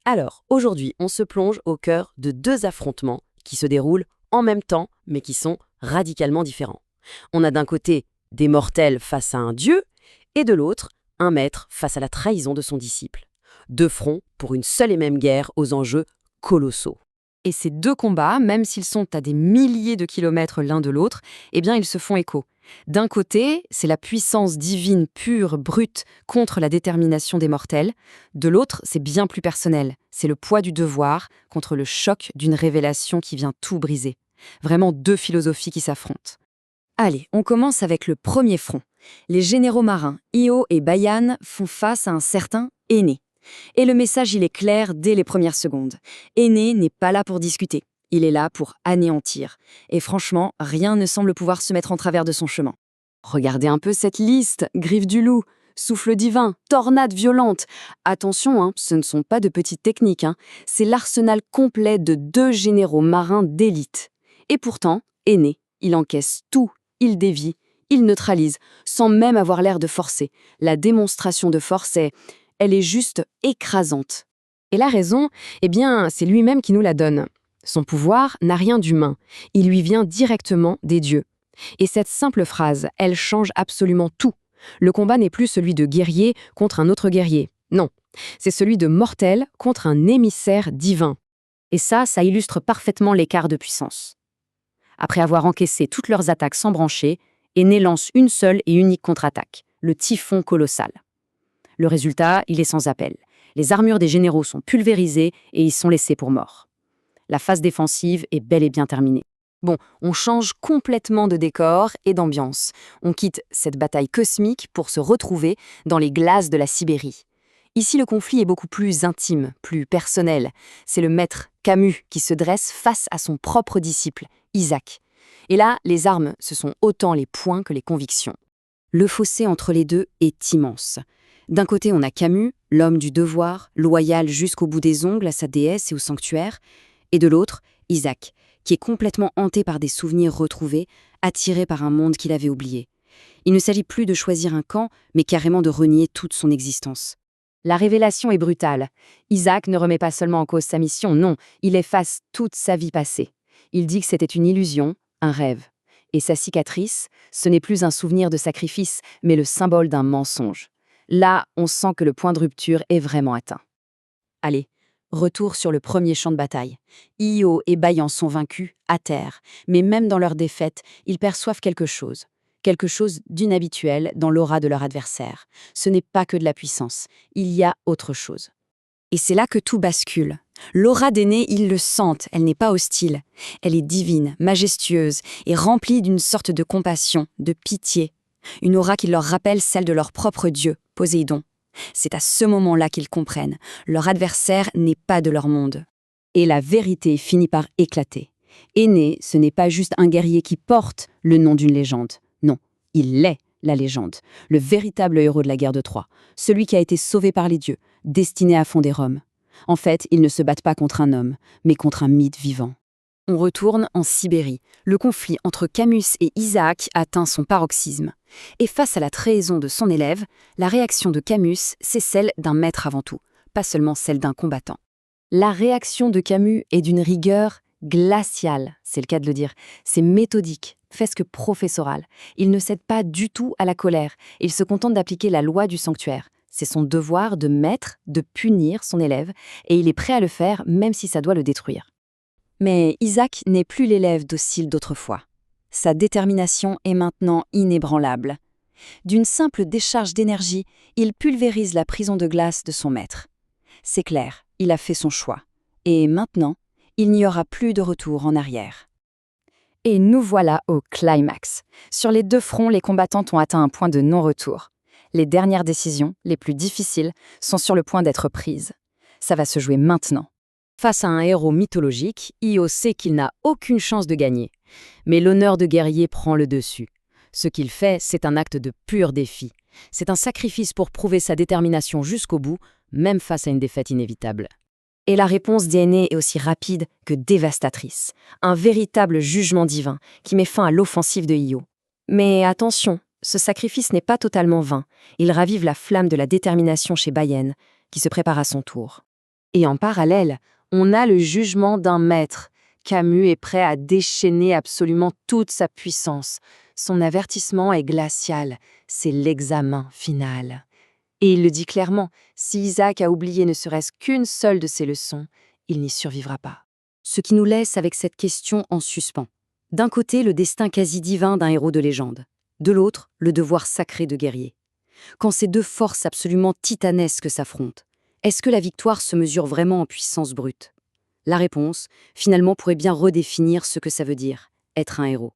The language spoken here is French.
Alors, aujourd'hui, on se plonge au cœur de deux affrontements qui se déroulent en même temps, mais qui sont radicalement différents. On a d'un côté des mortels face à un dieu, et de l'autre, un maître face à la trahison de son disciple. Deux fronts pour une seule et même guerre aux enjeux colossaux. Et ces deux combats, même s'ils sont à des milliers de kilomètres l'un de l'autre, eh bien ils se font écho. D'un côté, c'est la puissance divine pure, brute, contre la détermination des mortels. De l'autre, c'est bien plus personnel. C'est le poids du devoir contre le choc d'une révélation qui vient tout briser. Vraiment deux philosophies qui s'affrontent. Allez, on commence avec le premier front. Les généraux marins, Io et Bayan, font face à un certain Énée. Et le message, il est clair dès les premières secondes. Énée n'est pas là pour discuter. Il est là pour anéantir. Et franchement, rien ne semble pouvoir se mettre en travers de son chemin. Regardez un peu cette liste. Griffe du loup, souffle divin, tornade violente. Attention, ce ne sont pas de petites techniques. C'est l'arsenal complet de deux généraux marins d'élite. Et pourtant, Énée, il encaisse tout. Il dévie, il neutralise, sans même avoir l'air de forcer. La démonstration de force elle est juste écrasante. Et la raison, eh bien, c'est lui-même qui nous la donne. Son pouvoir n'a rien d'humain. Il lui vient directement des dieux. Et cette simple phrase, elle change absolument tout. Le combat n'est plus celui de guerrier contre un autre guerrier. Non, c'est celui de mortel contre un émissaire divin. Et ça illustre parfaitement l'écart de puissance. Après avoir encaissé toutes leurs attaques sans brancher, Énée lance une seule et unique contre-attaque, le typhon colossal. Le résultat, il est sans appel. Les armures des généraux sont pulvérisées et ils sont laissés pour morts. La phase défensive est bel et bien terminée. Bon, on change complètement de décor et d'ambiance. On quitte cette bataille cosmique pour se retrouver dans les glaces de la Sibérie. Ici, le conflit est beaucoup plus intime, plus personnel. C'est le maître, Camus, qui se dresse face à son propre disciple, Isaac. Et là, les armes, ce sont autant les points que les convictions. Le fossé entre les deux est immense. D'un côté, on a Camus, l'homme du devoir, loyal jusqu'au bout des ongles à sa déesse et au sanctuaire, et de l'autre, Isaac, qui est complètement hanté par des souvenirs retrouvés, attiré par un monde qu'il avait oublié. Il ne s'agit plus de choisir un camp, mais carrément de renier toute son existence. La révélation est brutale. Isaac ne remet pas seulement en cause sa mission, non, il efface toute sa vie passée. Il dit que c'était une illusion, un rêve. Et sa cicatrice, ce n'est plus un souvenir de sacrifice, mais le symbole d'un mensonge. Là, on sent que le point de rupture est vraiment atteint. Allez, retour sur le premier champ de bataille. Io et Bayan sont vaincus, à terre, mais même dans leur défaite, ils perçoivent quelque chose d'inhabituel dans l'aura de leur adversaire. Ce n'est pas que de la puissance, il y a autre chose. Et c'est là que tout bascule. L'aura d'Énée, ils le sentent, elle n'est pas hostile. Elle est divine, majestueuse et remplie d'une sorte de compassion, de pitié. Une aura qui leur rappelle celle de leur propre dieu, Poséidon. C'est à ce moment-là qu'ils comprennent. Leur adversaire n'est pas de leur monde. Et la vérité finit par éclater. Énée, ce n'est pas juste un guerrier qui porte le nom d'une légende. Non, il est la légende, le véritable héros de la guerre de Troie, celui qui a été sauvé par les dieux, destiné à fonder Rome. En fait, ils ne se battent pas contre un homme, mais contre un mythe vivant. On retourne en Sibérie. Le conflit entre Camus et Isaac atteint son paroxysme. Et face à la trahison de son élève, la réaction de Camus, c'est celle d'un maître avant tout, pas seulement celle d'un combattant. La réaction de Camus est d'une rigueur glaciale, c'est le cas de le dire. C'est méthodique, presque professoral. Il ne cède pas du tout à la colère. Il se contente d'appliquer la loi du sanctuaire. C'est son devoir de maître, de punir son élève, et il est prêt à le faire même si ça doit le détruire. Mais Isaac n'est plus l'élève docile d'autrefois. Sa détermination est maintenant inébranlable. D'une simple décharge d'énergie, il pulvérise la prison de glace de son maître. C'est clair, il a fait son choix. Et maintenant, il n'y aura plus de retour en arrière. Et nous voilà au climax. Sur les deux fronts, les combattants ont atteint un point de non-retour. Les dernières décisions, les plus difficiles, sont sur le point d'être prises. Ça va se jouer maintenant. Face à un héros mythologique, Io sait qu'il n'a aucune chance de gagner. Mais l'honneur de guerrier prend le dessus. Ce qu'il fait, c'est un acte de pur défi. C'est un sacrifice pour prouver sa détermination jusqu'au bout, même face à une défaite inévitable. Et la réponse d'Énée est aussi rapide que dévastatrice. Un véritable jugement divin qui met fin à l'offensive de Io. Mais attention, ce sacrifice n'est pas totalement vain. Il ravive la flamme de la détermination chez Bayan, qui se prépare à son tour. Et en parallèle, on a le jugement d'un maître. Camus est prêt à déchaîner absolument toute sa puissance. Son avertissement est glacial, c'est l'examen final. Et il le dit clairement, si Isaac a oublié ne serait-ce qu'une seule de ses leçons, il n'y survivra pas. Ce qui nous laisse avec cette question en suspens. D'un côté, le destin quasi divin d'un héros de légende. De l'autre, le devoir sacré de guerrier. Quand ces deux forces absolument titanesques s'affrontent, est-ce que la victoire se mesure vraiment en puissance brute? La réponse, finalement, pourrait bien redéfinir ce que ça veut dire, être un héros.